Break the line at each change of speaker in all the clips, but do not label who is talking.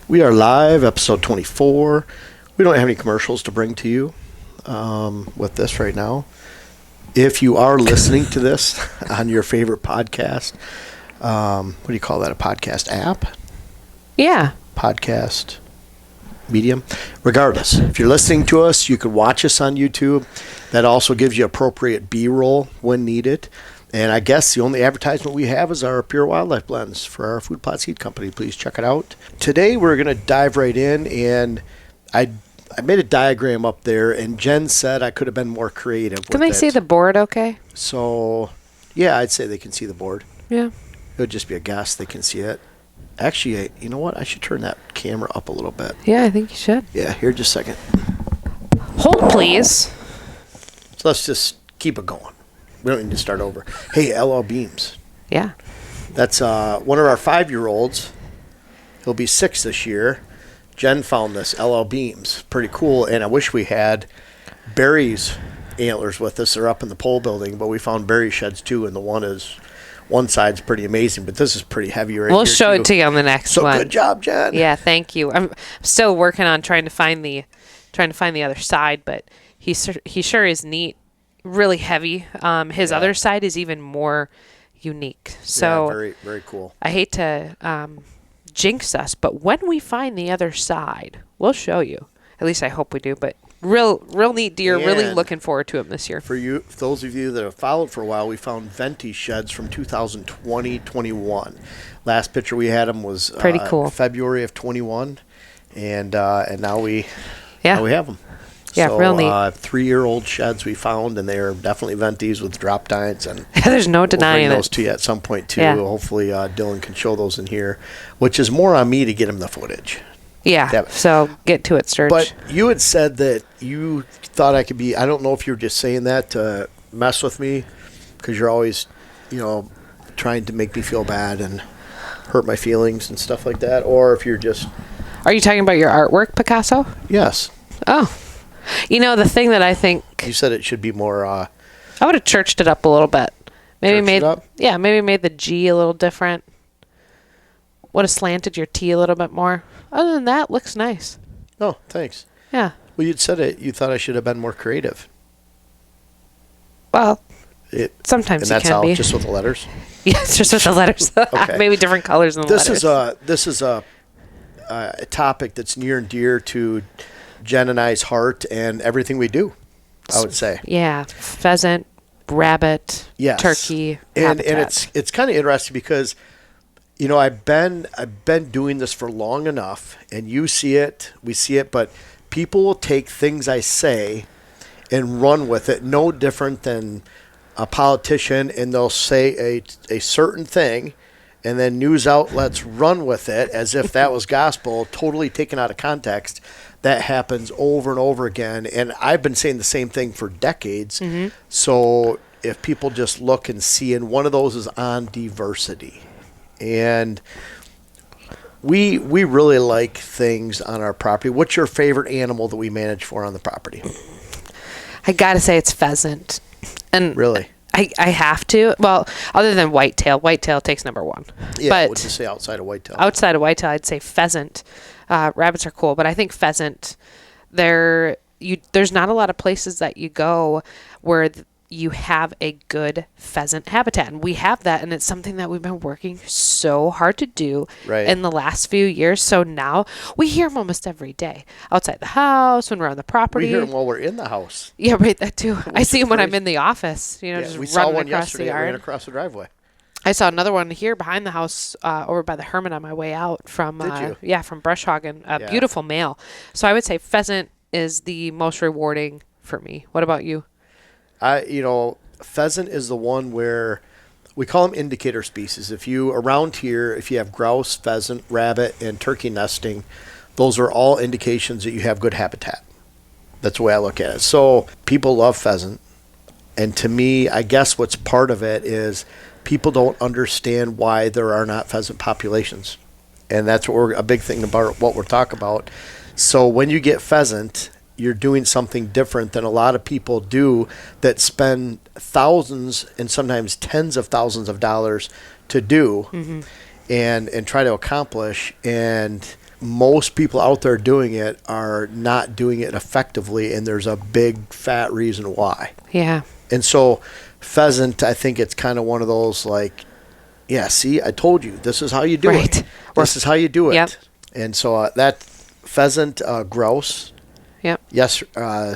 We are live, episode 24. We don't have any commercials to bring to you with this right now. If you are listening to this on your favorite podcast, what do you call that, a podcast app?
Yeah.
Podcast medium. Regardless, if you're listening to us, you can watch us on YouTube. That also gives you appropriate B-roll when needed. And I guess the only advertisement we have is our Pure Wildlife Blends for our Food Plot Seed Company. Please check it out. Today we're going to dive right in, and I made a diagram up there, and Jen said I could have been more creative with it.
Can they see the board okay?
So, yeah, I'd say they can see the board.
Yeah.
It would just be a guess. They can see it. Actually, you know what? I should turn that camera up a little bit.
Yeah, I think you should.
Yeah, here just a second.
Hold, please.
So let's just keep it going. We don't need to start over. Hey, LL Beams.
Yeah.
That's one of our 5-year-olds. He'll be 6 this year. Jen found this LL Beams. Pretty cool. And I wish we had Barry's antlers with us. They're up in the pole building, but we found Barry sheds too, and one side's pretty amazing, but this is pretty heavy right here.
We'll show it to you on the next one.
So good job, Jen.
Yeah, thank you. I'm still working on trying to find the other side, but he sure is neat. Really heavy. His other side is even more unique. So
yeah, very, very cool.
I hate to jinx us, but when we find the other side, we'll show you. At least I hope we do. But real neat deer.
And
really looking forward to him this year.
For those of you that have followed for a while, we found Venti sheds from 2020-21. Last picture we had them was
pretty cool.
February of 21, and now we have them.
Yeah,
so,
real neat.
3-year-old sheds we found, and they are definitely Ventis with drop tines. And
there's no denying
we'll bring
it.
those to you at some point, too.
Yeah.
Hopefully Dylan can show those in here, which is more on me to get him the footage.
Yeah, so get to it, Sturge.
But you had said that you thought I could be, I don't know if you were just saying that to mess with me, because you're always, trying to make me feel bad and hurt my feelings and stuff like that, or if you're just...
Are you talking about your artwork, Picasso?
Yes.
Oh. The thing that I think...
You said it should be more...
I would have churched it up a little bit. Maybe made the G a little different. Would have slanted your T a little bit more. Other than that, looks nice.
Oh, thanks.
Yeah.
Well, you'd said it. You thought I should have been more creative.
Well, sometimes
and that's
you can
how,
be.
just with the letters?
Yes, just with the letters.
Okay.
Maybe different colors in the letters.
This is a topic that's near and dear to Jen and I's heart and everything we do, I would say.
Yeah. Pheasant, rabbit,
yes.
turkey,
and
habitat.
it's kind of interesting because I've been doing this for long enough, and we see it, but people will take things I say and run with it, no different than a politician, and they'll say a certain thing, and then news outlets run with it as if that was gospel, totally taken out of context. That happens over and over again, and I've been saying the same thing for decades. Mm-hmm. So if people just look and see, and one of those is on diversity. And we really like things on our property. What's your favorite animal that we manage for on the property?
I gotta say it's pheasant. And
really?
I have to. Well, other than whitetail. Whitetail takes number one.
Yeah,
but
what'd you say outside of whitetail?
Outside of whitetail, I'd say pheasant. Rabbits are cool, but I think pheasant, there's not a lot of places that you go where you have a good pheasant habitat. And we have that, and it's something that we've been working so hard to do in the last few years. So now we hear them almost every day. Outside the house, when we're on the property.
We hear them while we're in the house.
Yeah, right, that too. I see them when I'm in the office,
yeah,
just
we saw
running
one
across
yesterday.
the yard.
Ran across the driveway.
I saw another one here behind the house over by the Hermit on my way out from
Did you?
from brush hogging. Beautiful male. So I would say pheasant is the most rewarding for me. What about you?
Pheasant is the one where we call them indicator species. If you have grouse, pheasant, rabbit, and turkey nesting, those are all indications that you have good habitat. That's the way I look at it. So people love pheasant. And to me, I guess what's part of it is people don't understand why there are not pheasant populations. And that's a big thing about what we're talking about. So when you get pheasant, you're doing something different than a lot of people do that spend thousands and sometimes tens of thousands of dollars to do and try to accomplish. And most people out there doing it are not doing it effectively, and there's a big fat reason why.
Yeah.
And so pheasant, I think it's kind of one of those like, yeah, see, I told you, this is how you do
Right.
it. This is how you do it.
Yep.
And so that pheasant, grouse,
Yep.
yes,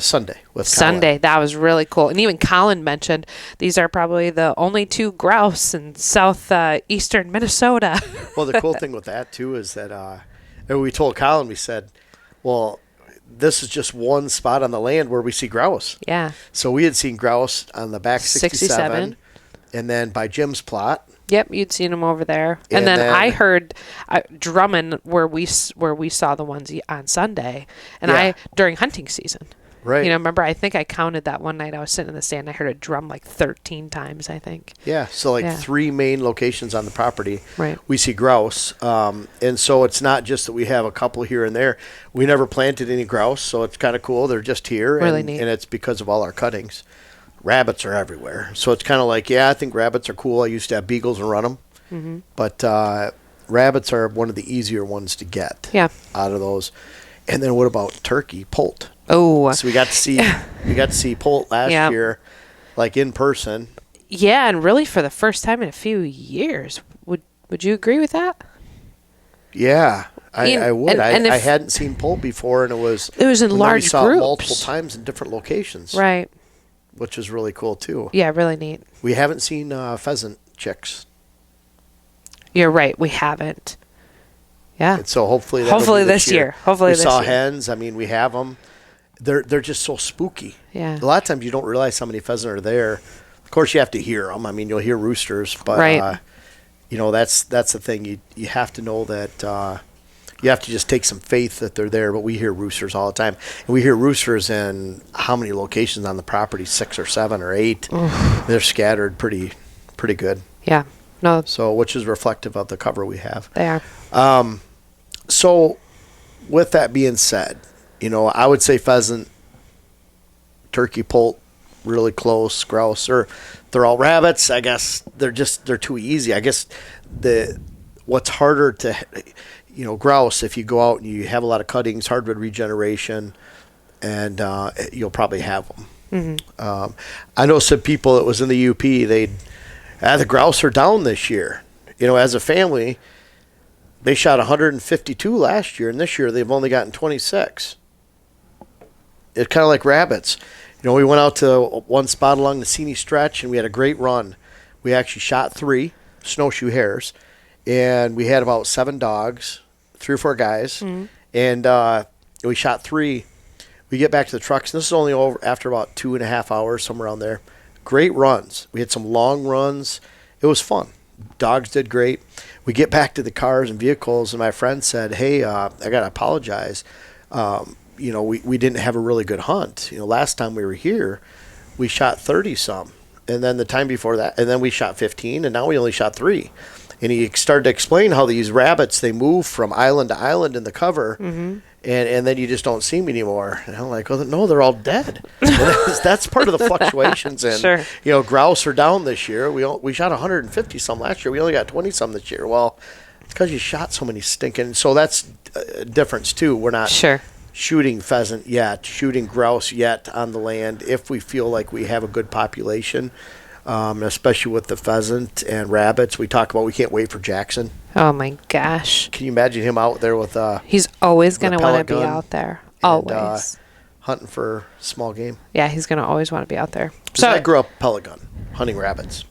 Sunday with
Sunday. That was really cool. And even Colin mentioned these are probably the only 2 grouse in southeastern Minnesota.
Well, the cool thing with that too is that and we told Colin, we said, well, this is just one spot on the land where we see grouse.
Yeah.
So we had seen grouse on the back 67, and then by Jim's plot.
Yep, you'd seen them over there.
And
then
then
I heard Drummond where we saw the ones on Sunday, and
Yeah.
during hunting season.
Right.
You know, remember, I think I counted that one night I was sitting in the stand. I heard it drum like 13 times, I think.
Yeah, so like
Yeah.
3 main locations on the property.
Right.
We see grouse, and so it's not just that we have a couple here and there. We never planted any grouse, so it's kind of cool. They're just here,
Really
and,
neat.
and it's because of all our cuttings. Rabbits are everywhere, so it's kind of like, yeah, I think rabbits are cool. I used to have beagles and run them, but rabbits are one of the easier ones to get.
Yeah.
Out of those. And then what about turkey poult?
Oh.
So we got to see poult last
Yeah.
year, like in person.
Yeah, and really for the first time in a few years. Would you agree with that?
Yeah,
Ian,
I would.
and
I
if-
hadn't seen poult before, and it was
in
and then
large
we saw
groups.
it multiple times in different locations,
Right.
which is really cool too.
Yeah, really neat.
We haven't seen pheasant chicks,
You're right. We haven't. Yeah.
and so hopefully that'll
Hopefully
be
this year. Hopefully
we
this
saw
year.
hens. I mean, we have them. They're just so spooky.
Yeah.
A lot of times you don't realize how many pheasant are there. Of course, you have to hear them. I mean, you'll hear roosters, but
Right.
that's the thing. You have to know that. You have to just take some faith that they're there, but we hear roosters all the time. And we hear roosters in how many locations on the property? 6 or 7 or 8. They're scattered pretty good.
Yeah. No,
So, which is reflective of the cover we have.
they are.
So, with that being said, I would say pheasant, turkey, poult, really close. Grouse, or they're all rabbits. I guess they're too easy. I guess what's harder to grouse, if you go out and you have a lot of cuttings, hardwood regeneration, and you'll probably have them. I know some people that was in the UP, the grouse are down this year. As a family, they shot 152 last year, and this year they've only gotten 26. It's kind of like rabbits. We went out to one spot along the Seney stretch, and we had a great run. We actually shot 3 snowshoe hares, and we had about 7 dogs, 3 or 4 guys, and we shot 3. We get back to the trucks, and this is only over after about 2.5 hours, somewhere around there. Great runs. We had some long runs. It was fun. Dogs did great. We get back to the cars and vehicles, and my friend said, hey, I got to apologize. We didn't have a really good hunt. Last time we were here, we shot 30-some. And then the time before that, and then we shot 15, and now we only shot 3. And he started to explain how these rabbits, they move from island to island in the cover, and then you just don't see them anymore. And I'm like, oh, no, they're all dead. That's part of the fluctuations. And,
Sure.
grouse are down this year. We shot 150-some last year. We only got 20-some this year. Well, it's because you shot so many stinking. So that's a difference, too. We're not shooting pheasant yet, shooting grouse yet on the land if we feel like we have a good population. Especially with the pheasant and rabbits. We talk about we can't wait for Jackson.
Oh my gosh.
Can you imagine him out there with
he's always going to want to
pellet
be
gun
out there.
and,
Always.
hunting for small game?
Yeah, he's going to always want to be out there.
So I grew up pellet gun, hunting rabbits.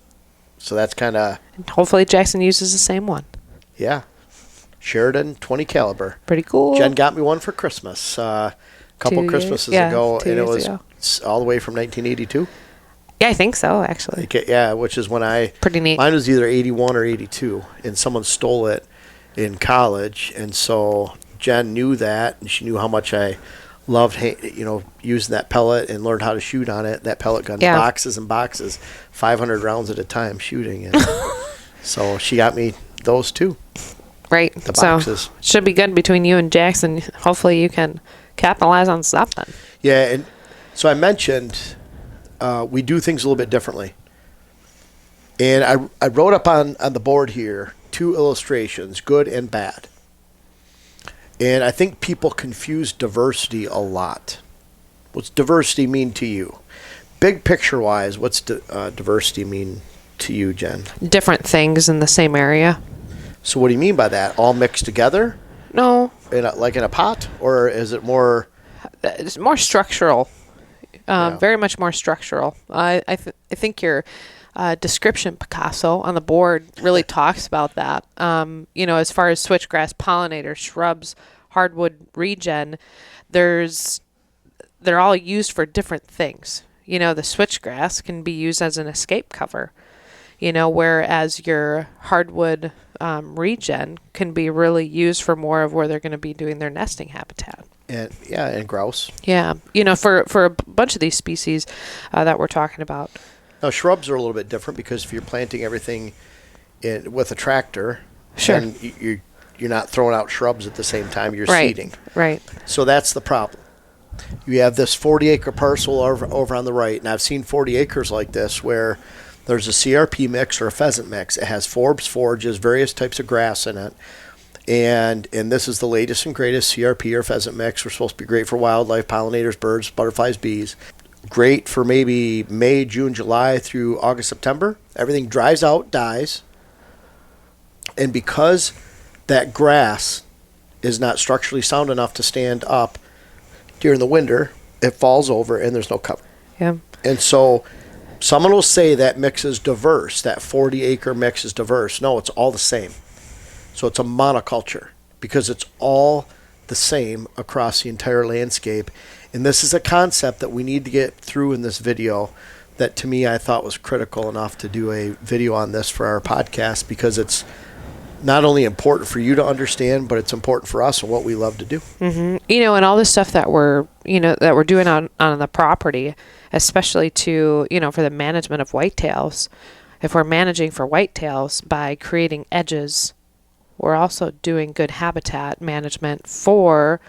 So that's kind of...
Hopefully Jackson uses the same one.
Yeah. Sheridan 20 caliber.
Pretty cool.
Jen got me one for Christmas a couple Christmases ago, and it was all the way from 1982.
Yeah, I think so, actually.
Yeah, which is when
Pretty neat.
Mine was either 81 or 82, and someone stole it in college, and so Jen knew that, and she knew how much I loved, using that pellet and learned how to shoot on it. That pellet gun, boxes and boxes, 500 rounds at a time shooting, and so she got me those too.
Right.
The boxes.
So, should be good between you and Jackson. Hopefully you can capitalize on something.
Yeah, and so I mentioned we do things a little bit differently. And I wrote up on the board here 2 illustrations, good and bad. And I think people confuse diversity a lot. What's diversity mean to you? Big picture wise, what's diversity mean to you, Jen?
Different things in the same area.
So what do you mean by that? All mixed together?
No,
Like in a pot? Or is it more...
it's more structural.
Yeah.
Very much more structural. I think your description, Picasso, on the board really talks about that. As far as switchgrass, pollinators, shrubs, hardwood regen, they're all used for different things. The switchgrass can be used as an escape cover, whereas your hardwood regen can be really used for more of where they're going to be doing their nesting habitat.
And grouse.
Yeah, for a bunch of these species that we're talking about.
Now, shrubs are a little bit different because if you're planting everything with a tractor,
Sure.
then you're not throwing out shrubs at the same time you're
Right,
seeding.
right.
So that's the problem. You have this 40-acre parcel over on the right, and I've seen 40 acres like this where there's a CRP mix or a pheasant mix. It has forbs, forages, various types of grass in it. And this is the latest and greatest CRP or pheasant mix. We're supposed to be great for wildlife, pollinators, birds, butterflies, bees. Great for maybe May, June, July through August, September. Everything dries out, dies. And because that grass is not structurally sound enough to stand up during the winter, it falls over and there's no cover.
Yeah.
And so someone will say that mix is diverse, that 40-acre mix is diverse. No, it's all the same. So it's a monoculture because it's all the same across the entire landscape. And this is a concept that we need to get through in this video that to me I thought was critical enough to do a video on this for our podcast because it's not only important for you to understand, but it's important for us and what we love to do.
Mm-hmm. And all the stuff that we're doing on the property, especially for the management of whitetails. If we're managing for whitetails by creating edges, we're also doing good habitat management for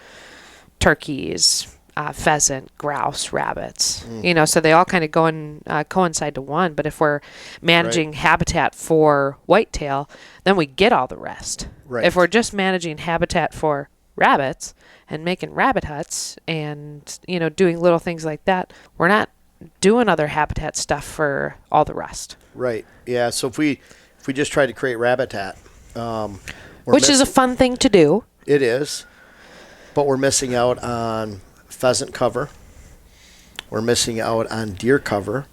turkeys, pheasant, grouse, rabbits. So they all kind of coincide to one. But if we're managing habitat for whitetail, then we get all the rest.
Right.
If we're just managing habitat for rabbits and making rabbit huts and doing little things like that, we're not doing other habitat stuff for all the rest.
Right. Yeah. So if we just try to create rabbit
Which is a fun thing to do.
It is, but we're missing out on pheasant cover. We're missing out on deer cover,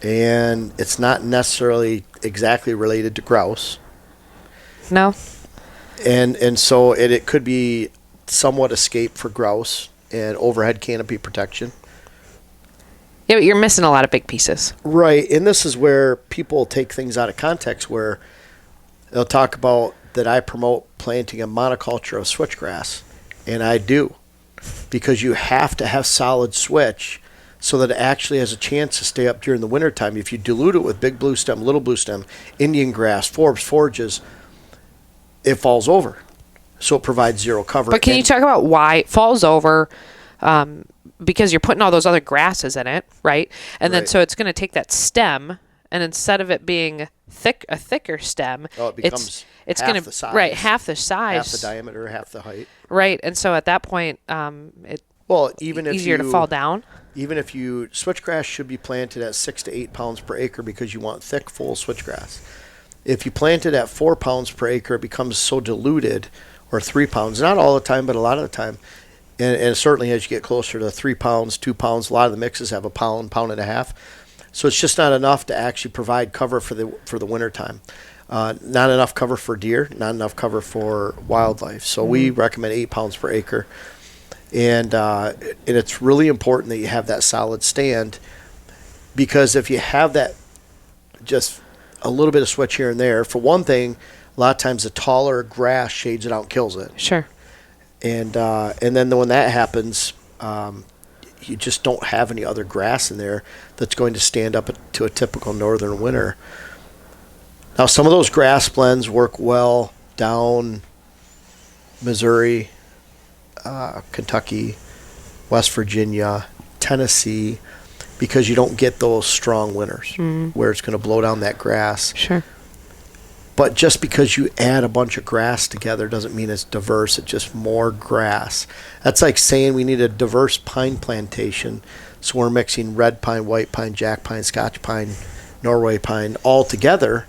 and it's not necessarily exactly related to grouse.
No.
And so it could be somewhat escape for grouse and overhead canopy protection.
Yeah, but you're missing a lot of big pieces.
Right, and this is where people take things out of context where they'll talk about that I promote planting a monoculture of switchgrass, and I do, because you have to have solid switch so that it actually has a chance to stay up during the wintertime. If you dilute it with big blue stem, little blue stem, Indian grass, forbs, forages, it falls over. So it provides zero cover.
But can you talk about why it falls over? Because you're putting all those other grasses in it, right? And then so it's going to take that stem, and instead of it being a thicker stem,
it becomes
it's
half
going to
the size.
Right, half the size,
half the diameter, half the height.
Right, and so at that point,
even if
easier to fall down.
Even if switchgrass should be planted at 6 to 8 pounds per acre because you want thick, full switchgrass. If you plant it at 4 pounds per acre, it becomes so diluted, or 3 pounds. Not all the time, but a lot of the time. And certainly as you get closer to 3 pounds, 2 pounds, a lot of the mixes have a pound, pound and a half. So it's just not enough to actually provide cover for the winter time. Not enough cover for deer, not enough cover for wildlife. So we recommend 8 pounds per acre. And it's really important that you have that solid stand, because if you have that just a little bit of switch here and there, for one thing, a lot of times the taller grass shades it out and kills it.
Sure.
And then when that happens, you just don't have any other grass in there that's going to stand up to a typical northern winter. Now, some of those grass blends work well down Missouri, Kentucky, West Virginia, Tennessee, because you don't get those strong winters where it's going to blow down that grass.
Sure.
But just because you add a bunch of grass together doesn't mean it's diverse. It's just more grass. That's like saying we need a diverse pine plantation. So we're mixing red pine, white pine, jack pine, Scotch pine, Norway pine all together.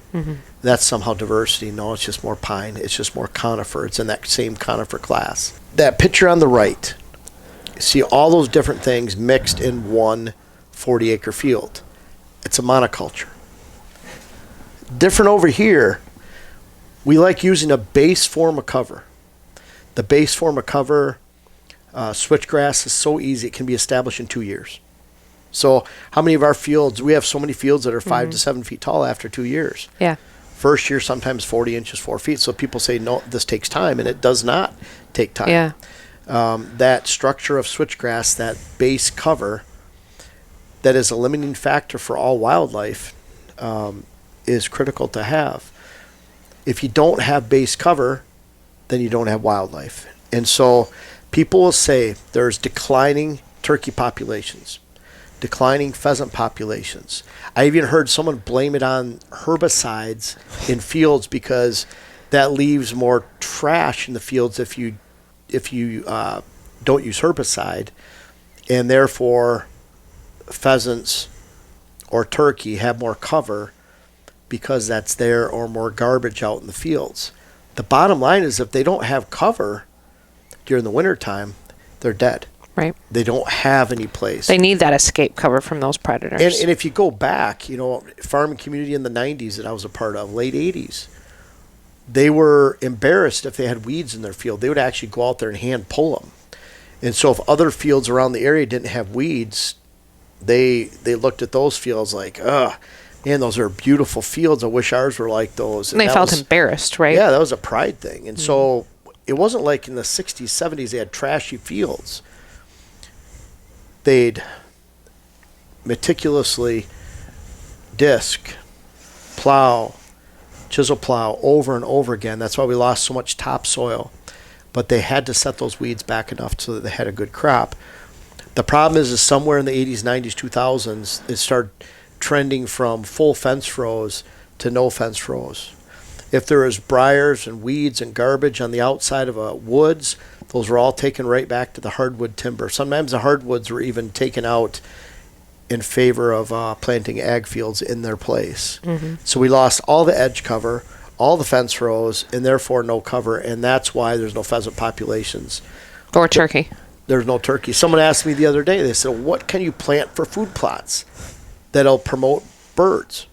That's somehow diversity. No, it's just more pine. It's just more conifer. It's in that same conifer class. That picture on the right, you see all those different things mixed in one 40-acre field. It's a monoculture. Different over here, we like using a base form of cover. The base form of cover, switchgrass, is so easy. It can be established in 2 years. So how many of our fields, we have so many fields that are 5 to 7 feet tall after 2 years.
Yeah.
First year, sometimes 40 inches, 4 feet. So people say, no, this takes time, and it does not take time.
Yeah.
That structure of switchgrass, that base cover, that is a limiting factor for all wildlife, is critical to have. If you don't have base cover, then you don't have wildlife. And so people will say there's declining turkey populations, declining pheasant populations. I even heard someone blame it on herbicides in fields because that leaves more trash in the fields if you don't use herbicide, and therefore pheasants or turkey have more cover because that's there, or more garbage out in the fields. The bottom line is if they don't have cover during the wintertime, they're dead.
Right.
They don't have any place.
They need that escape cover from those predators.
And if you go back, farming community in the 90s that I was a part of, late 80s, they were embarrassed if they had weeds in their field. They would actually go out there and hand pull them. And so if other fields around the area didn't have weeds, they looked at those fields like, ugh, man, those are beautiful fields. I wish ours were like those.
And they felt embarrassed, right?
Yeah, that was a pride thing. And so it wasn't like in the 60s, 70s, they had trashy fields. They'd meticulously disc, plow, chisel plow over and over again. That's why we lost so much topsoil. But they had to set those weeds back enough so that they had a good crop. The problem is somewhere in the 80s, 90s, 2000s, it started trending from full fence rows to no fence rows. If there is briars and weeds and garbage on the outside of a woods, those were all taken right back to the hardwood timber. Sometimes the hardwoods were even taken out in favor of planting ag fields in their place. So we lost all the edge cover, all the fence rows, and therefore no cover, and that's why there's no pheasant populations.
Or turkey.
There's no turkey. Someone asked me the other day, they said, what can you plant for food plots that'll promote birds?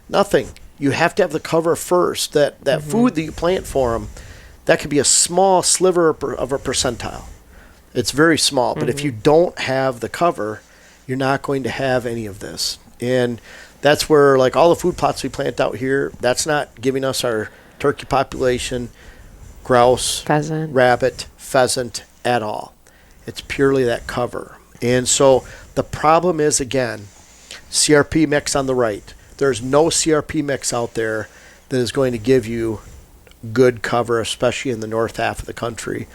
Nothing. You have to have the cover first. That food that you plant for them, that could be a small sliver of a percentile. It's very small. But if you don't have the cover, you're not going to have any of this. And that's where, like, all the food plots we plant out here, that's not giving us our turkey population, grouse, rabbit, pheasant at all. It's purely that cover. And so the problem is, again, CRP mix on the right. There's no CRP mix out there that is going to give you good cover, especially in the north half of the country,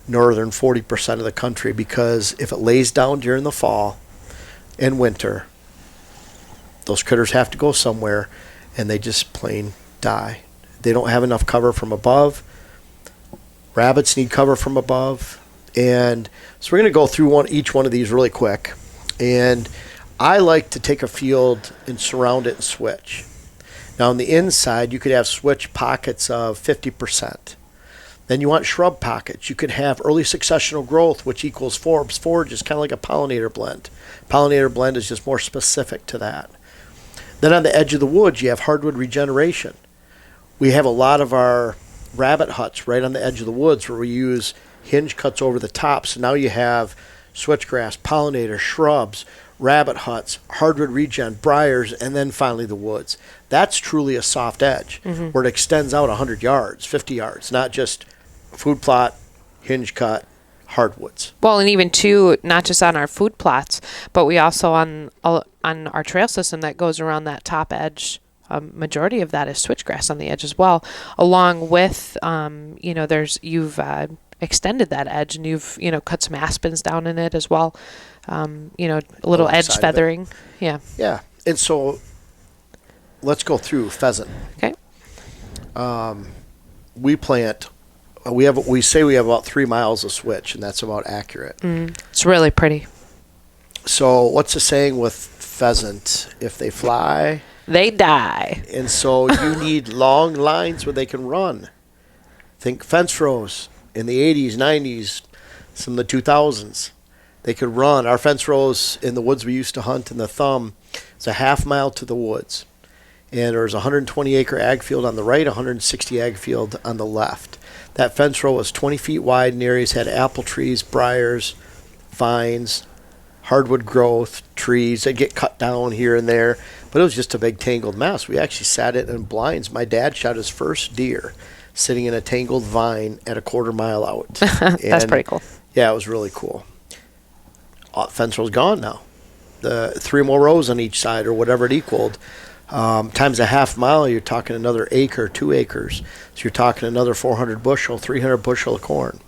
northern 40% of the country, because if it lays down during the fall and winter, those critters have to go somewhere, and they just plain die. They don't have enough cover from above. Rabbits need cover from above. And so we're going to go through each one of these really quick. And I like to take a field and surround it and switch. Now on the inside, you could have switch pockets of 50%. Then you want shrub pockets. You could have early successional growth, which equals forbs. Forage is kind of like a pollinator blend. Pollinator blend is just more specific to that. Then on the edge of the woods, you have hardwood regeneration. We have a lot of our rabbit huts right on the edge of the woods where we use hinge cuts over the top. So now you have switchgrass, pollinator, shrubs, rabbit huts, hardwood regen, briars, and then finally the woods. That's truly a soft edge where it extends out 100 yards, 50 yards, not just food plot, hinge cut, hardwoods.
Well, and even too, not just on our food plots, but we also on our trail system that goes around that top edge. Majority of that is switchgrass on the edge as well, along with you've extended that edge, and you've cut some aspens down in it as well. A little edge feathering. Yeah.
Yeah. And so let's go through pheasant.
Okay.
we say we have about 3 miles of switch, and that's about accurate.
It's really pretty.
So what's the saying with pheasant? If they fly,
They die.
and so you need long lines where they can run. Think fence rows in the 80s, 90s, some of the 2000s. They could run. Our fence rows in the woods we used to hunt in the Thumb, it's a half mile to the woods. And there's a 120-acre ag field on the right, 160 ag field on the left. That fence row was 20 feet wide, and areas had apple trees, briars, vines, hardwood growth, trees. They'd get cut down here and there, but it was just a big tangled mess. We actually sat it in blinds. My dad shot his first deer sitting in a tangled vine at a quarter mile out.
That's pretty cool.
Yeah, it was really cool. Fence row's gone now. The 3 more rows on each side or whatever it equaled. Times a half mile, you're talking another acre, 2 acres. So you're talking another 400 bushel, 300 bushel of corn.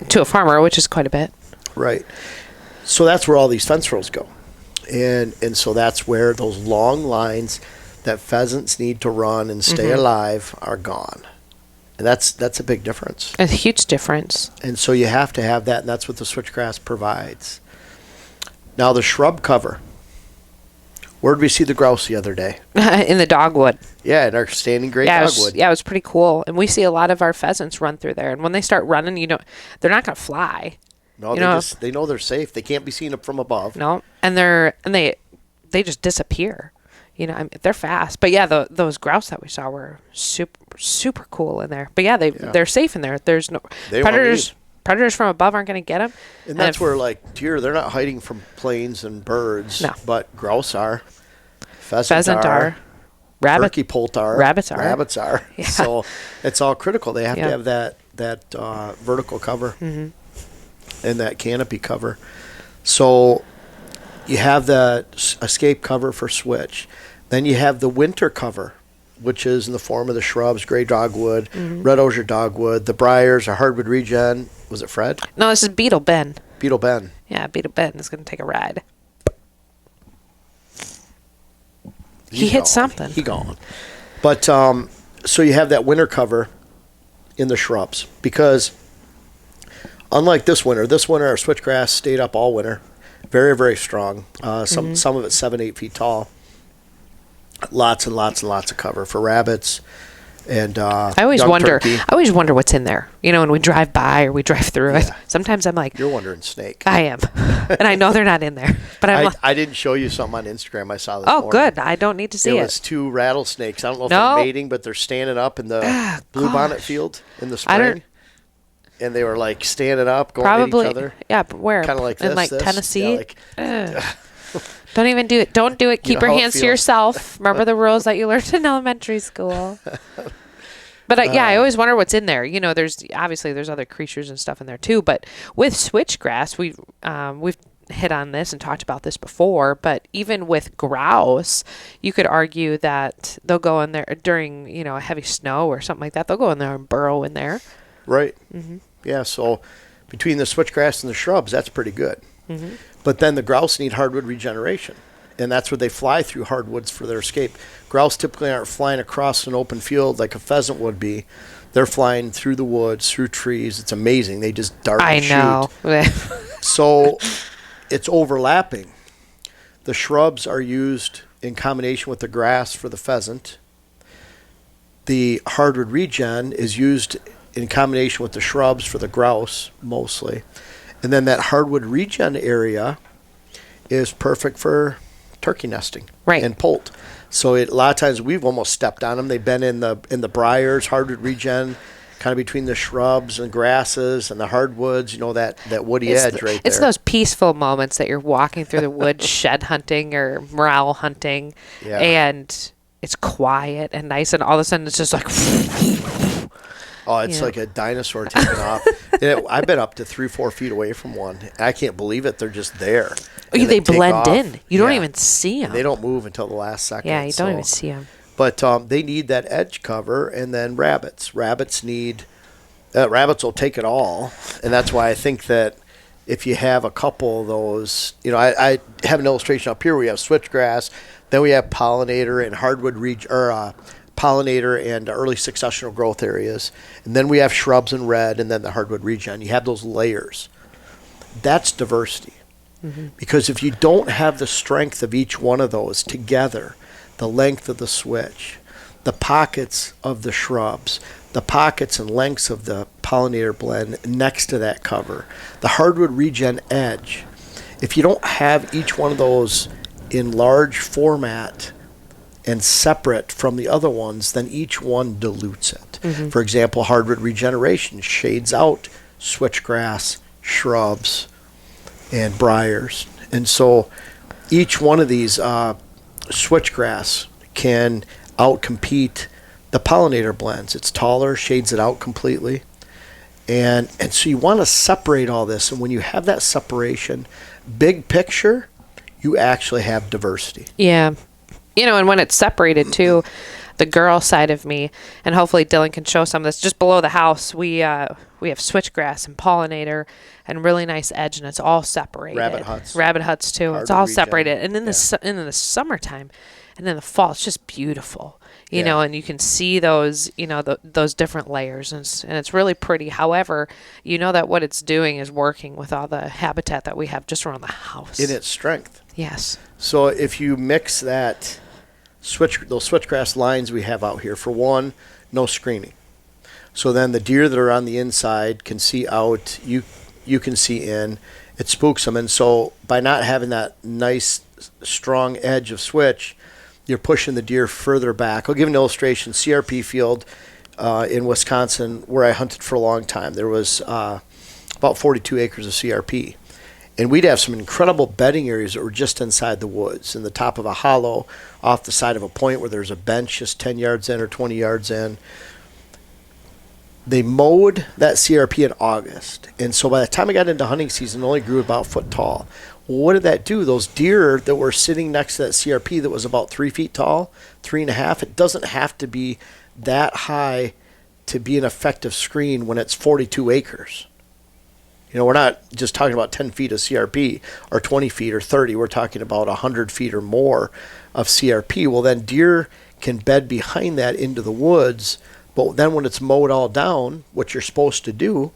To a farmer, which is quite a bit.
Right. So that's where all these fence rows go. And so that's where those long lines that pheasants need to run and stay alive are gone. And that's a big difference.
A huge difference.
And so you have to have that, and that's what the switchgrass provides. Now the shrub cover. Where did we see the grouse the other day?
In the dogwood.
Yeah, in our standing great dogwood.
It was pretty cool. And we see a lot of our pheasants run through there. And when they start running, they're not going to fly.
No, they know they're safe. They can't be seen up from above.
No, and they just disappear. They're fast. But yeah, those grouse that we saw were super cool in there. But yeah, they're safe in there. There's no predators from above aren't going to get them.
And that's where deer, they're not hiding from planes and birds.
No.
But grouse are.
Pheasant are.
Turkey poult are.
Rabbits are.
Rabbits are.
Yeah.
So it's all critical. They have to have that vertical cover and that canopy cover. So you have the escape cover for switch. Then you have the winter cover, which is in the form of the shrubs, gray dogwood, red osier dogwood, the briars, a hardwood regen. Was it Fred?
No, this is Beetle Ben.
Beetle Ben.
Yeah, Beetle Ben is going to take a ride. He hit something.
He gone. But so you have that winter cover in the shrubs because unlike this winter our switchgrass stayed up all winter, very, very strong. Some of it's 7-8 feet tall. Lots and lots and lots of cover for rabbits and
I always wonder.
turkey.
I always wonder what's in there. When we drive by or we drive through it. Sometimes I'm like,
you're wondering snake.
I am, and I know they're not in there. But
I didn't show you something on Instagram I saw this morning.
Oh, good. I don't need to see it.
It was 2 rattlesnakes. I don't know if they're mating, but they're standing up in the bluebonnet field in the spring. And they were standing up, going at each other.
Yeah, but where?
Kind of like this.
In Tennessee?
Yeah,
don't even do it. Don't do it. Keep your
how it
hands to
feels.
yourself. Remember the rules that you learned in elementary school. But I always wonder what's in there. There's other creatures and stuff in there too. But with switchgrass, we've hit on this and talked about this before. But even with grouse, you could argue that they'll go in there during a heavy snow or something like that. They'll go in there and burrow in there.
Right. Yeah. So between the switchgrass and the shrubs, that's pretty good. But then the grouse need hardwood regeneration, and that's where they fly through hardwoods for their escape. Grouse typically aren't flying across an open field like a pheasant would be. They're flying through the woods, through trees. It's amazing. They just dart and shoot.
I know.
So it's overlapping. The shrubs are used in combination with the grass for the pheasant. The hardwood regen is used in combination with the shrubs for the grouse, mostly. And then that hardwood regen area is perfect for turkey nesting and poult. So a lot of times we've almost stepped on them. They've been in the briars, hardwood regen, kind of between the shrubs and grasses and the hardwoods, that woody edge right there.
It's those peaceful moments that you're walking through the woods shed hunting or morel hunting, and it's quiet and nice, and all of a sudden it's just like...
Oh, it's like a dinosaur taking off. I've been up to 3-4 feet away from one. I can't believe it. They're just there.
They blend in. You don't even see them.
They don't move until the last second.
Yeah, you don't even see them.
But they need that edge cover, and then rabbits. Rabbits will take it all, and that's why I think that if you have a couple of those, I have an illustration up here. We have switchgrass, then we have pollinator and hardwood pollinator and early successional growth areas. And then we have shrubs in red, and then the hardwood regen. You have those layers. That's diversity. Because if you don't have the strength of each one of those together, the length of the switch, the pockets of the shrubs, the pockets and lengths of the pollinator blend next to that cover, the hardwood regen edge, if you don't have each one of those in large format and separate from the other ones, then each one dilutes it. For example, hardwood regeneration shades out switchgrass, shrubs, and briars. And so each one of these switchgrass can outcompete the pollinator blends. It's taller, shades it out completely. And so you want to separate all this. And when you have that separation, big picture, you actually have diversity.
Yeah. And when it's separated too, the girl side of me, and hopefully Dylan can show some of this, just below the house, we have switchgrass and pollinator and really nice edge, and it's all separated. Rabbit huts too. It's all separated. And in the summertime and in the fall, it's just beautiful. You know, and you can see those, those different layers, and it's really pretty. However, you know that what it's doing is working with all the habitat that we have just around the house.
In its strength.
Yes.
So if you mix those switchgrass lines we have out here, for one, no screening. So then the deer that are on the inside can see out, you can see in, it spooks them. And so by not having that nice, strong edge of switch, you're pushing the deer further back. I'll give an illustration. CRP field in Wisconsin, where I hunted for a long time, there was about 42 acres of CRP. And we'd have some incredible bedding areas that were just inside the woods, in the top of a hollow, off the side of a point where there's a bench just 10 yards in or 20 yards in. They mowed that CRP in August. And so by the time I got into hunting season, it only grew about a foot tall. Well, what did that do? Those deer that were sitting next to that CRP that was about 3 feet tall, 3.5, it doesn't have to be that high to be an effective screen when it's 42 acres. We're not just talking about 10 feet of CRP or 20 feet or 30. We're talking about 100 feet or more of CRP. Well, then deer can bed behind that into the woods. But then when it's mowed all down, what you're supposed to do,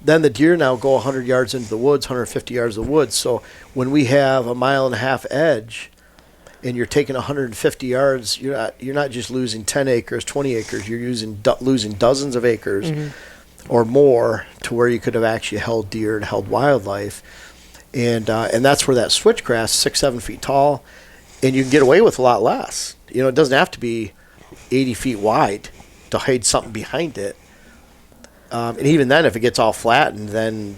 then the deer now go 100 yards into the woods, 150 yards of the woods. So when we have a 1.5 mile edge and you're taking 150 yards, you're not just losing 10 acres, 20 acres. You're losing dozens of acres or more to where you could have actually held deer and held wildlife. And that's where that switchgrass, 6-7 feet tall, and you can get away with a lot less. It doesn't have to be 80 feet wide to hide something behind it. And even then, if it gets all flattened, then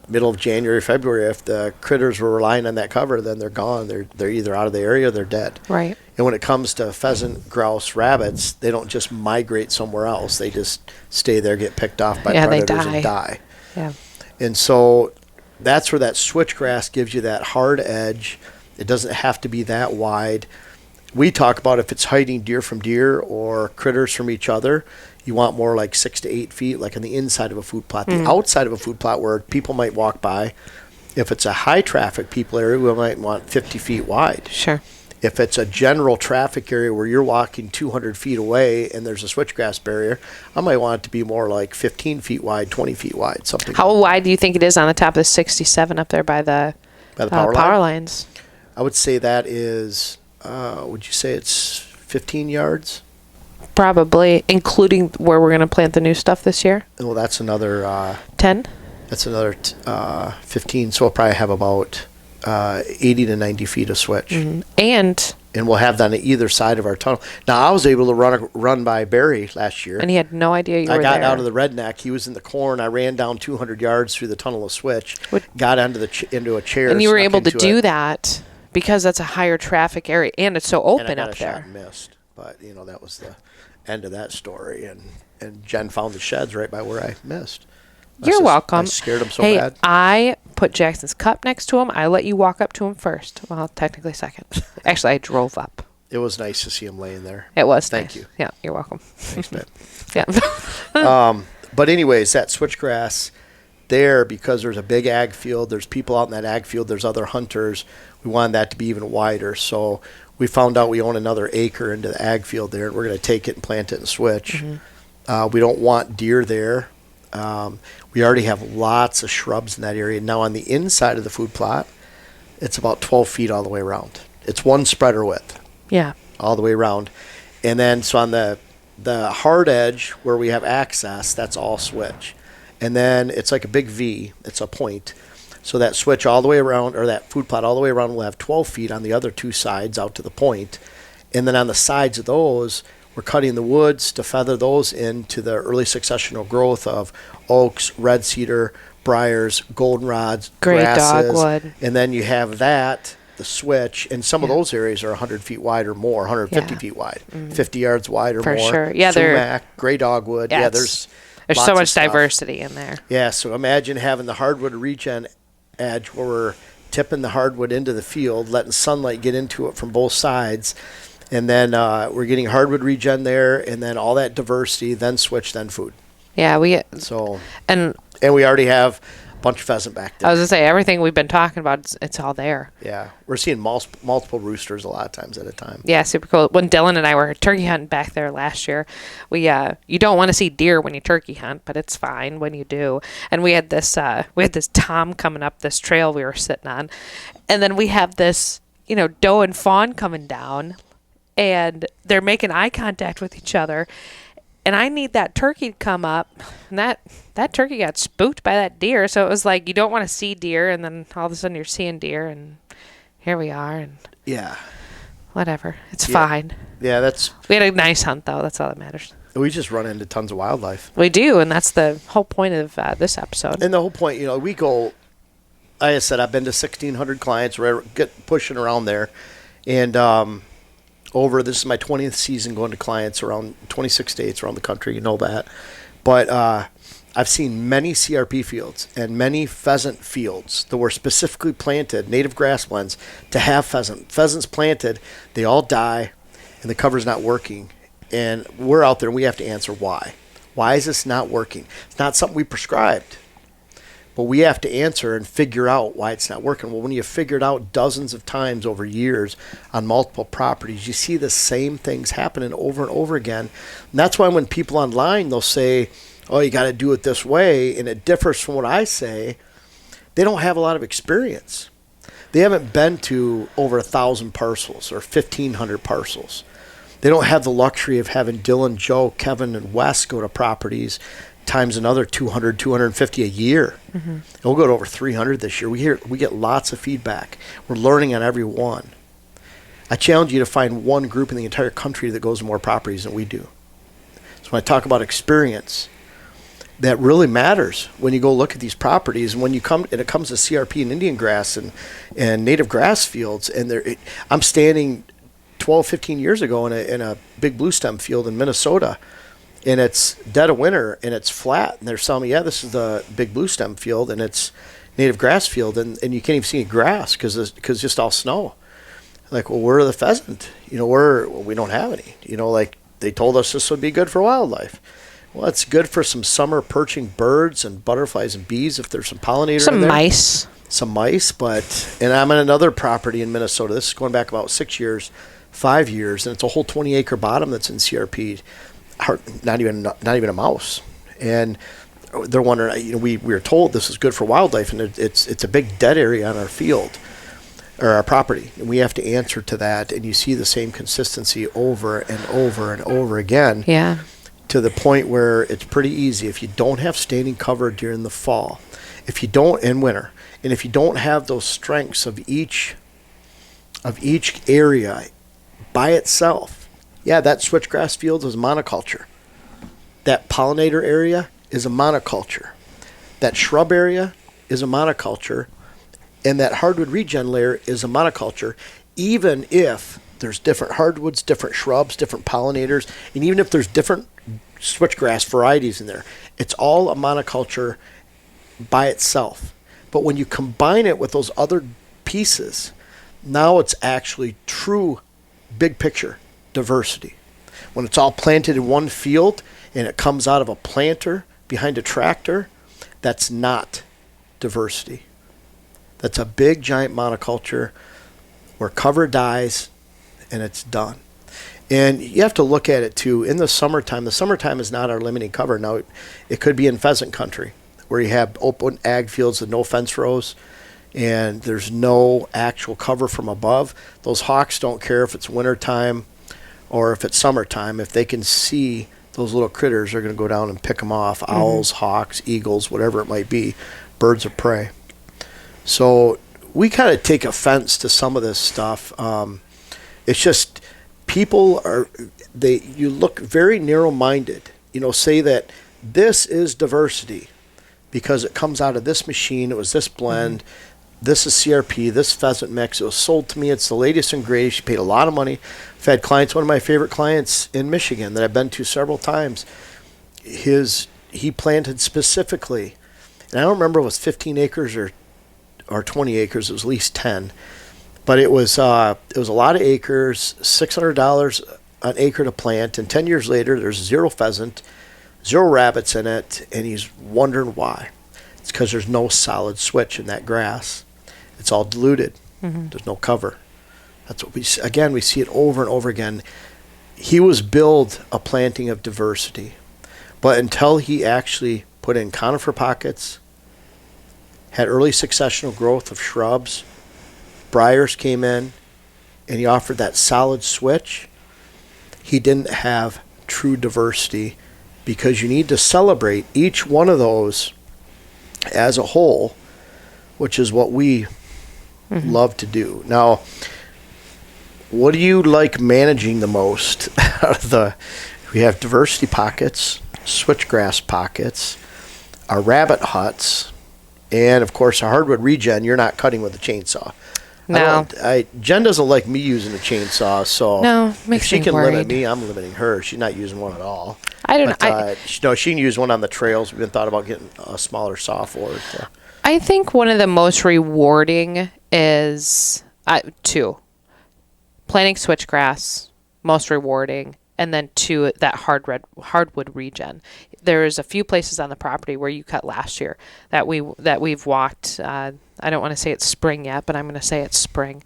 middle of January, February, if the critters were relying on that cover, then they're gone. They're either out of the area or they're dead.
Right.
And when it comes to pheasant, grouse, rabbits, they don't just migrate somewhere else. They just stay there, get picked off by predators, and die.
Yeah.
And so that's where that switchgrass gives you that hard edge. It doesn't have to be that wide. We talk about if it's hiding deer from deer or critters from each other, you want more like 6 to 8 feet, like on the inside of a food plot. The outside of a food plot where people might walk by, if it's a high traffic people area, we might want 50 feet wide.
Sure.
If it's a general traffic area where you're walking 200 feet away and there's a switchgrass barrier, I might want it to be more like 15 feet wide, 20 feet wide, something.
How wide do you think it is on the top of the 67 up there by the power lines?
I would say that is, would you say it's 15 yards?
Probably, including where we're going to plant the new stuff this year.
Well, that's another
10.
That's another 15. So we'll probably have about 80 to 90 feet of switch. And we'll have that on either side of our tunnel. Now, I was able to run by Barry last year.
And he had no idea you were there.
I got out of the redneck. He was in the corn. I ran down 200 yards through the tunnel of switch, got into a chair.
And you were able to do that because that's a higher traffic area, and it's so open
and I got
up
a
there.
Shot and missed. But, that was the end of that story. And Jen found the sheds right by where I missed.
You're welcome. I
scared him so bad.
I put Jackson's cup next to him. I let you walk up to him first. Well, technically second. Actually, I drove up.
It was nice to see him laying there.
It was.
Thank
nice.
you.
Yeah, you're welcome.
Thanks, man.
Yeah.
But anyways, that switchgrass there, because there's a big ag field, there's people out in that ag field, there's other hunters. We wanted that to be even wider. So we found out we own another acre into the ag field there, and we're going to take it and plant it and switch. We don't want deer there. We already have lots of shrubs in that area. Now on the inside of the food plot, it's about 12 feet all the way around. It's one spreader width.
Yeah.
All the way around. And then so on the hard edge where we have access, that's all switch. And then it's like a big V. It's a point. So that switch all the way around, or that food plot all the way around, will have 12 feet on the other two sides out to the point. And then on the sides of those, we're cutting the woods to feather those into the early successional growth of oaks, red cedar, briars, goldenrods,
Great
grasses.
dogwood.
And then you have that, the switch, and some of those areas are 100 feet wide or more, 150 feet wide, 50 yards wide or
For
more.
sure. Yeah,
sumac, gray dogwood. Yeah,
there's
lots
so
of
much
stuff.
diversity in there.
Yeah, so imagine having the hardwood regen edge where we're tipping the hardwood into the field, letting sunlight get into it from both sides, and then we're getting hardwood regen there, and then all that diversity, then switch, then food.
Yeah,
So
and
we already have a bunch of pheasant back there.
I was gonna say everything we've been talking about, it's all there.
Yeah, we're seeing multiple roosters a lot of times at a time.
Yeah, super cool. When Dylan and I were turkey hunting back there last year, you don't want to see deer when you turkey hunt, but it's fine when you do. And we had this tom coming up this trail we were sitting on, and then we have this doe and fawn coming down, and they're making eye contact with each other. And I need that turkey to come up, and that turkey got spooked by that deer. So it was like you don't want to see deer, and then all of a sudden you're seeing deer, and here we are, and
Yeah.
whatever. It's fine.
Yeah,
We had a nice hunt, though. That's all that matters.
we just run into tons of wildlife.
We do, and that's the whole point of this episode.
And the whole point, we go, like I said, I've been to 1,600 clients, get pushing around there. And this is my 20th season going to clients around 26 states around the country, you know that. But I've seen many CRP fields and many pheasant fields that were specifically planted, native grasslands, to have pheasant. Pheasants planted, they all die, and the cover's not working. And we're out there, and we have to answer why. Why is this not working? It's not something we prescribed. But we have to answer and figure out why it's not working. Well, when you've figured out dozens of times over years on multiple properties, you see the same things happening over and over again. And that's why when people online, they'll say, oh, you got to do it this way, and it differs from what I say, they don't have a lot of experience. They haven't been to over 1,000 parcels or 1,500 parcels. They don't have the luxury of having Dylan, Joe, Kevin, and Wes go to properties times another 200, 250 a year. And we'll go to over 300 this year. We get lots of feedback. We're learning on every one. I challenge you to find one group in the entire country that goes to more properties than we do. So when I talk about experience, that really matters when you go look at these properties. And when it comes to CRP and Indian grass and native grass fields, and I'm standing 12, 15 years ago in a big blue stem field in Minnesota, and it's dead of winter, and it's flat, and they're telling me, yeah, this is the big blue stem field, and it's native grass field, and you can't even see any grass because it's just all snow. Like, well, where are the pheasant? We don't have any. Like they told us this would be good for wildlife. Well, it's good for some summer perching birds and butterflies and bees if there's some pollinator in there. Some mice, and I'm on another property in Minnesota. This is going back about 5 years, and it's a whole 20-acre bottom that's in CRP. Not even a mouse. And they're wondering, we were told this is good for wildlife, and it's a big dead area on our field or our property, and we have to answer to that. And you see the same consistency over and over and over again.
Yeah.
To the point where it's pretty easy if you don't have standing cover during the fall, if you don't in winter, and if you don't have those strengths of each area by itself. Yeah, that switchgrass field is a monoculture. That pollinator area is a monoculture. That shrub area is a monoculture. And that hardwood regen layer is a monoculture, even if there's different hardwoods, different shrubs, different pollinators, and even if there's different switchgrass varieties in there. It's all a monoculture by itself. But when you combine it with those other pieces, now it's actually true big picture diversity. When it's all planted in one field and it comes out of a planter behind a tractor, That's not diversity. That's a big, giant monoculture where cover dies and it's done. And you have to look at it too. In the summertime is not our limiting cover. Now, it could be in pheasant country where you have open ag fields with no fence rows and there's no actual cover from above. Those hawks don't care if it's wintertime or if it's summertime. If they can see those little critters, they're going to go down and pick them off. Owls, hawks, eagles, whatever it might be, birds of prey. So we kind of take offense to some of this stuff. It's just people you look very narrow-minded. Say that this is diversity because it comes out of this machine. It was this blend. This is CRP, this pheasant mix. It was sold to me. It's the latest and greatest. She paid a lot of money. I've had clients, one of my favorite clients in Michigan that I've been to several times. He planted specifically, and I don't remember if it was 15 acres or 20 acres. It was at least 10. But it was a lot of acres, $600 an acre to plant, and 10 years later there's 0 pheasant, 0 rabbits in it, and he's wondering why. It's because there's no solid switch in that grass. It's all diluted. There's no cover. That's what we see it over and over again. He was billed a planting of diversity, but until he actually put in conifer pockets, had early successional growth of shrubs, briars came in, and he offered that solid switch, he didn't have true diversity, because you need to celebrate each one of those as a whole, which is what we love to do. Now, what do you like managing the most out of we have diversity pockets, switchgrass pockets, our rabbit huts, and of course our hardwood regen. You're not cutting with a chainsaw.
No.
Jen doesn't like me using a chainsaw, so
no,
if she can
worried.
limit me, I'm limiting her. She's not using one at all.
I don't
know. She can use one on the trails. We've been thought about getting a smaller saw for it.
I think one of the most rewarding is two. Planting switchgrass, most rewarding, and then 2, that hardwood regen. There's a few places on the property where you cut last year that we've walked. I don't want to say it's spring yet, but I'm going to say it's spring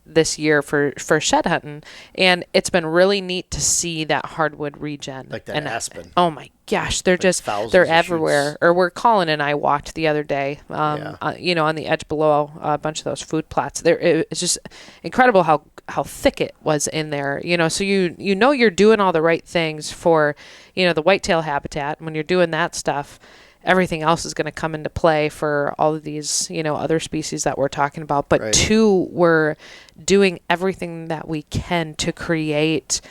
this year for shed hunting, and it's been really neat to see that hardwood regen.
Like that aspen.
Oh my gosh, they're they're everywhere.
Shoots.
Or where Colin and I walked the other day, on the edge below a bunch of those food plots. It's just incredible how thick it was in there. So you're doing all the right things for the whitetail habitat. When you're doing that stuff, everything else is going to come into play for all of these, other species that we're talking about. But right. 2, we're doing everything that we can to create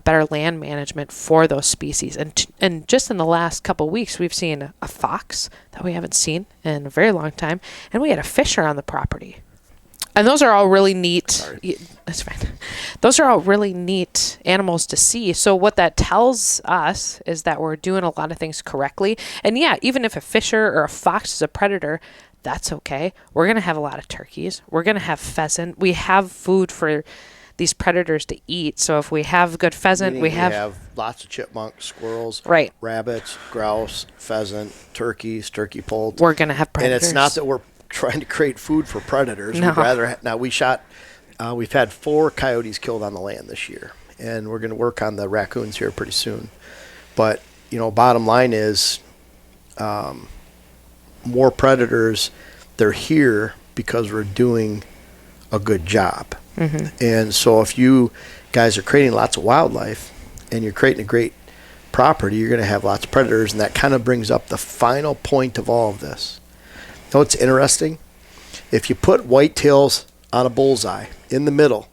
better land management for those species. And just in the last couple of weeks, we've seen a fox that we haven't seen in a very long time, and we had a fisher on the property. And those are all really neat. That's fine. Those are all really neat animals to see. So what that tells us is that we're doing a lot of things correctly. And yeah, even if a fisher or a fox is a predator, that's okay. We're going to have a lot of turkeys. We're going to have pheasant. We have food for these predators to eat. So if we have good pheasant, we have
lots of chipmunks, squirrels,
right,
rabbits, grouse, pheasant, turkeys, turkey poult.
We're going to have predators.
And it's not that we're trying to create food for predators.
No.
We'd rather we've had 4 coyotes killed on the land this year, and we're going to work on the raccoons here pretty soon. But bottom line is, more predators. They're here because we're doing a good job. And so if you guys are creating lots of wildlife and you're creating a great property, you're going to have lots of predators, and that kind of brings up the final point of all of this. You know what's interesting? If you put whitetails on a bullseye in the middle,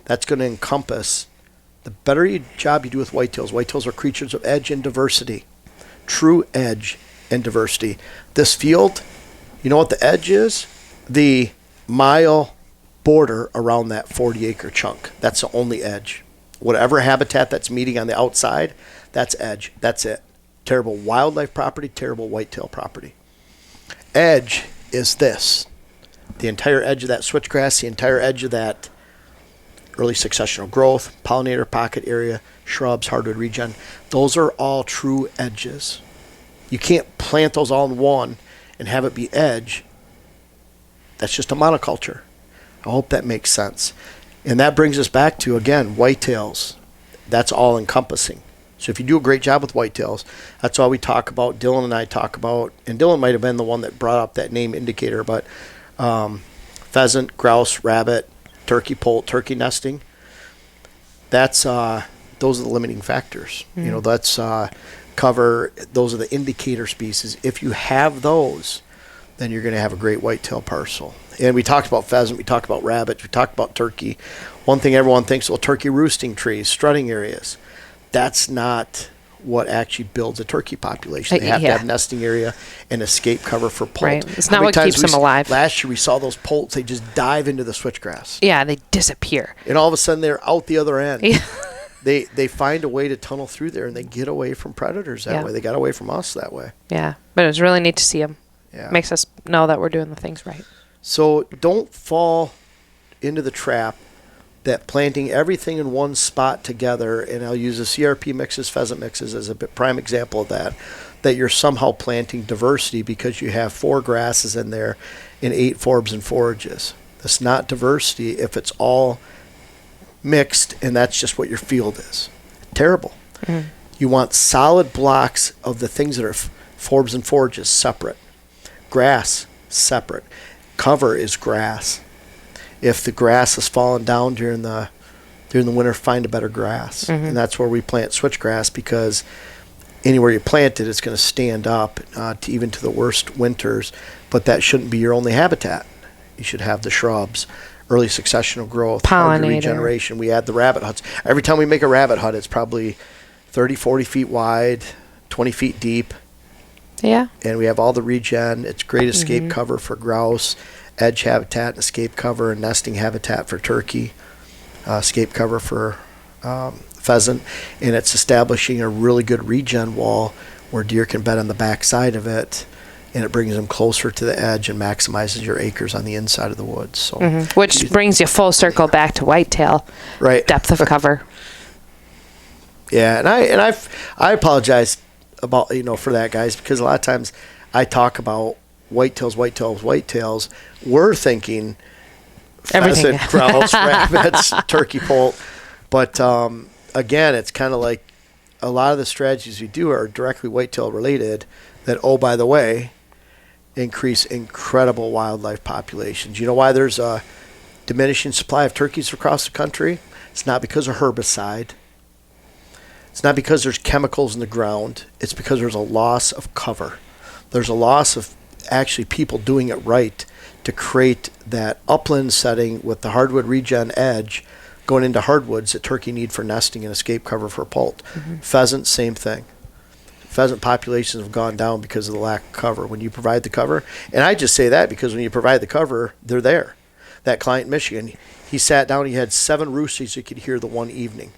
that's going to encompass the better job you do with whitetails. Whitetails are creatures of edge and diversity, true edge and diversity. This field, you know what the edge is? The mile border around that 40-acre chunk. That's the only edge. Whatever habitat that's meeting on the outside, that's edge. That's it. Terrible wildlife property, terrible whitetail property. Edge is this. The entire edge of that switchgrass, the entire edge of that early successional growth, pollinator pocket area, shrubs, hardwood regen. Those are all true edges. You can't plant those all in one and have it be edge, that's just a monoculture. I hope that makes sense. And that brings us back to, again, whitetails. That's all encompassing. So if you do a great job with whitetails, that's all we talk about. Dylan and I talk about, and Dylan might have been the one that brought up that name indicator, but pheasant, grouse, rabbit, turkey poult, turkey nesting, that's those are the limiting factors. You know, that's cover, those are the indicator species. If you have those, then you're going to have a great whitetail parcel. And we talked about pheasant, we talked about rabbits, we talked about turkey. One thing everyone thinks, well, turkey roosting trees, strutting areas. That's not what actually builds a turkey population. They have to have nesting area and escape cover for poult.
Right. It's not what keeps them alive.
Last year we saw those poults, they just dive into the switchgrass.
Yeah, they disappear.
And all of a sudden they're out the other end.
Yeah.
They find a way to tunnel through there, and they get away from predators that way. They got away from us that way.
Yeah, but it was really neat to see them.
Yeah.
Makes us know that we're doing the things right.
So don't fall into the trap that planting everything in one spot together, and I'll use the CRP mixes, pheasant mixes as a prime example of that you're somehow planting diversity because you have 4 grasses in there and 8 forbs and forages. That's not diversity if it's all mixed and that's just what your field is. Terrible. You want solid blocks of the things that are forbs and forages separate. Grass, separate. Cover is grass. If the grass is falling down during the winter, find a better grass. And that's where we plant switchgrass, because anywhere you plant it, it's going to stand up even to the worst winters. But that shouldn't be your only habitat. You should have the shrubs, early successional growth, hardy regeneration. We add the rabbit huts. Every time we make a rabbit hut, it's probably 30, 40 feet wide, 20 feet deep.
Yeah.
And we have all the regen. It's great escape cover for grouse, edge habitat, escape cover, and nesting habitat for turkey, escape cover for pheasant. And it's establishing a really good regen wall where deer can bed on the back side of it, and it brings them closer to the edge and maximizes your acres on the inside of the woods. So,
which brings you full circle back to whitetail.
Right.
Depth of cover.
Yeah, and I apologize about, for that, guys, because a lot of times I talk about whitetails. We're thinking
everything.
Pheasant, grouse, rabbits, turkey poult. But again, it's kind of like a lot of the strategies we do are directly whitetail related that, oh, by the way, increase incredible wildlife populations. You know why there's a diminishing supply of turkeys across the country? It's not because of herbicide. It's not because there's chemicals in the ground. It's because there's a loss of cover. There's a loss of actually people doing it right to create that upland setting with the hardwood regen edge going into hardwoods that turkey need for nesting and escape cover for poult. Pheasant, same thing. Pheasant populations have gone down because of the lack of cover. When you provide the cover, and I just say that because when you provide the cover, they're there. That client in Michigan, he sat down, he had 7 roosters he could hear the one evening.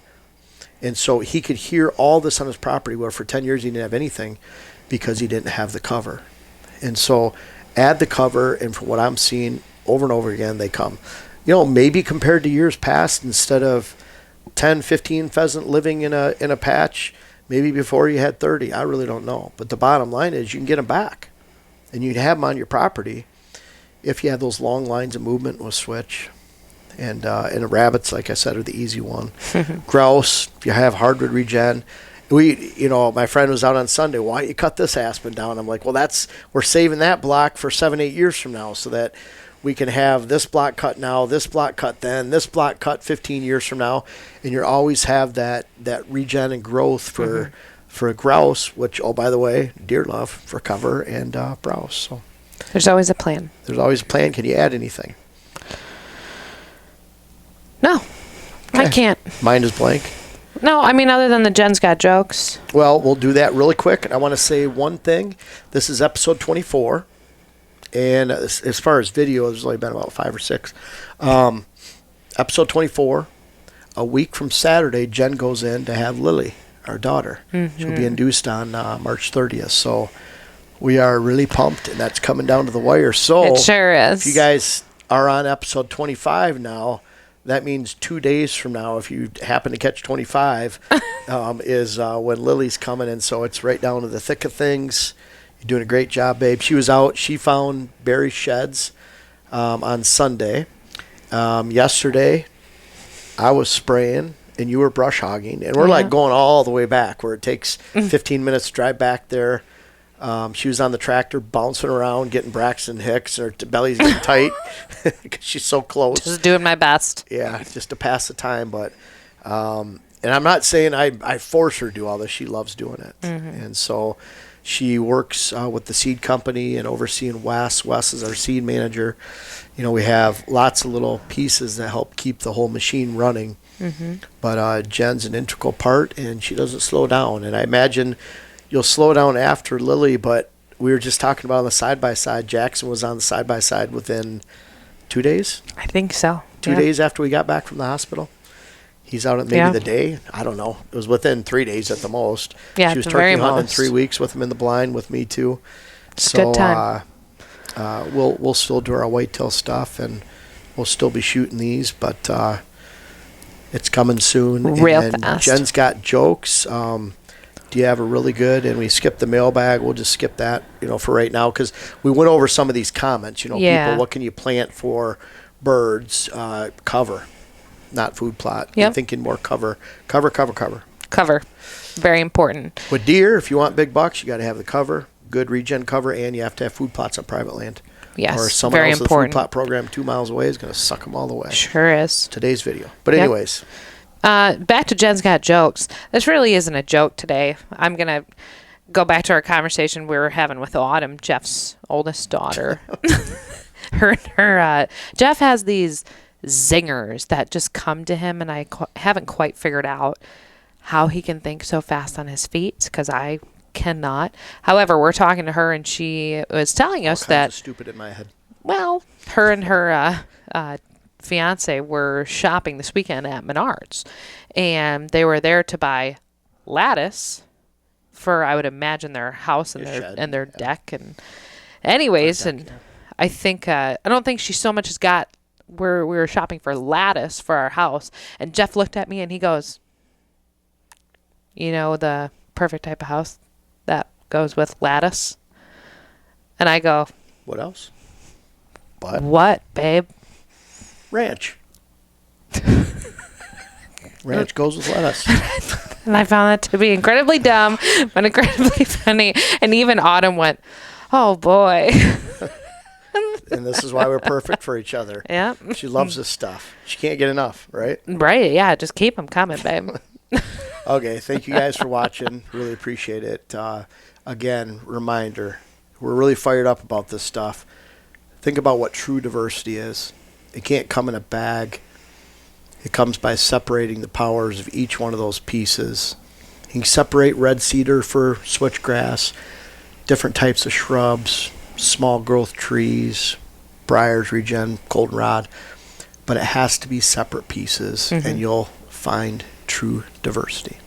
And so he could hear all this on his property, where for 10 years he didn't have anything because he didn't have the cover. And so add the cover, and from what I'm seeing over and over again, they come. Maybe compared to years past, instead of 10, 15 pheasant living in a patch, maybe before you had 30. I really don't know. But the bottom line is you can get them back, and you can have them on your property if you have those long lines of movement with switch. And the rabbits, like I said, are the easy one. Grouse, if you have hardwood regen. My friend was out on Sunday. Why don't you cut this aspen down? I'm like, well, we're saving that block for 7-8 years from now, so that we can have this block cut now, this block cut then, this block cut 15 years from now, and you always have that regen and growth for a grouse, which, oh, by the way, deer love for cover, and browse. So
there's always a plan.
There's always a plan. Can you add anything?
No, I can't.
Mine is blank.
No, I mean, other than the Jen's got jokes.
Well, we'll do that really quick. And I want to say one thing. This is episode 24. And as far as video, there's only been about 5 or 6. Episode 24, a week from Saturday, Jen goes in to have Lily, our daughter. She'll be induced on March 30th. So we are really pumped, and that's coming down to the wire. So
it sure is.
If you guys are on episode 25 now, that means 2 days from now, if you happen to catch 25, is when Lily's coming. And so it's right down to the thick of things. You're doing a great job, babe. She was out. She found berry sheds on Sunday. Yesterday, I was spraying and you were brush hogging. And we're like going all the way back where it takes 15 minutes to drive back there. She was on the tractor bouncing around, getting Braxton Hicks. Her belly's getting tight because she's so close.
Just doing my best.
Yeah, just to pass the time. But and I'm not saying I force her to do all this. She loves doing it. And so she works with the seed company and overseeing Wes. Wes is our seed manager. You know, we have lots of little pieces that help keep the whole machine running. But Jen's an integral part, and she doesn't slow down. And I imagine you'll slow down after Lily, but we were just talking about on the side-by-side. Jackson was on the side-by-side within 2 days?
I think so.
2 days after we got back from the hospital. He's out at maybe the day. I don't know. It was within 3 days at the most.
Yeah,
she was
the
turkey
very
hunting in
most.
3 weeks with him in the blind with me too.
It's a good time.
We'll still do our whitetail stuff, and we'll still be shooting these, but it's coming soon.
Real
and
fast.
Jen's got jokes. Do you have a really good? And we skipped the mailbag. We'll just skip that, for right now, because we went over some of these comments. People, what can you plant for birds? Cover, not food plot.
Yep.
I'm thinking more cover.
Cover. Very important.
With deer, if you want big bucks, you got to have the cover, good regen cover, and you have to have food plots on private land.
Yes,
or someone
very
else's
important.
food plot program 2 miles away is going to suck them all the way.
Sure is.
Today's video. But anyways.
Back to Jen's Got Jokes. This really isn't a joke today. I'm going to go back to our conversation we were having with Autumn, Jeff's oldest daughter. Jeff has these zingers that just come to him, and I haven't quite figured out how he can think so fast on his feet, because I cannot. However, we're talking to her, and she was telling us that
stupid in my head.
Well, her and her fiance were shopping this weekend at Menards, and they were there to buy lattice for, I would imagine, their house and their deck. And anyways, I think I don't think she so much as got where we were shopping for lattice for our house. And Jeff looked at me and he goes, the perfect type of house that goes with lattice. And I go,
what else?
What, babe?
Ranch. Ranch goes with lettuce.
And I found that to be incredibly dumb, but incredibly funny. And even Autumn went, oh, boy.
And this is why we're perfect for each other.
Yeah.
She loves this stuff. She can't get enough, right?
Right, yeah. Just keep them coming, babe.
Okay, thank you guys for watching. Really appreciate it. Again, reminder, we're really fired up about this stuff. Think about what true diversity is. It can't come in a bag. It comes by separating the powers of each one of those pieces. You can separate red cedar for switchgrass, different types of shrubs, small growth trees, briars, regen, goldenrod, but it has to be separate pieces, and you'll find true diversity.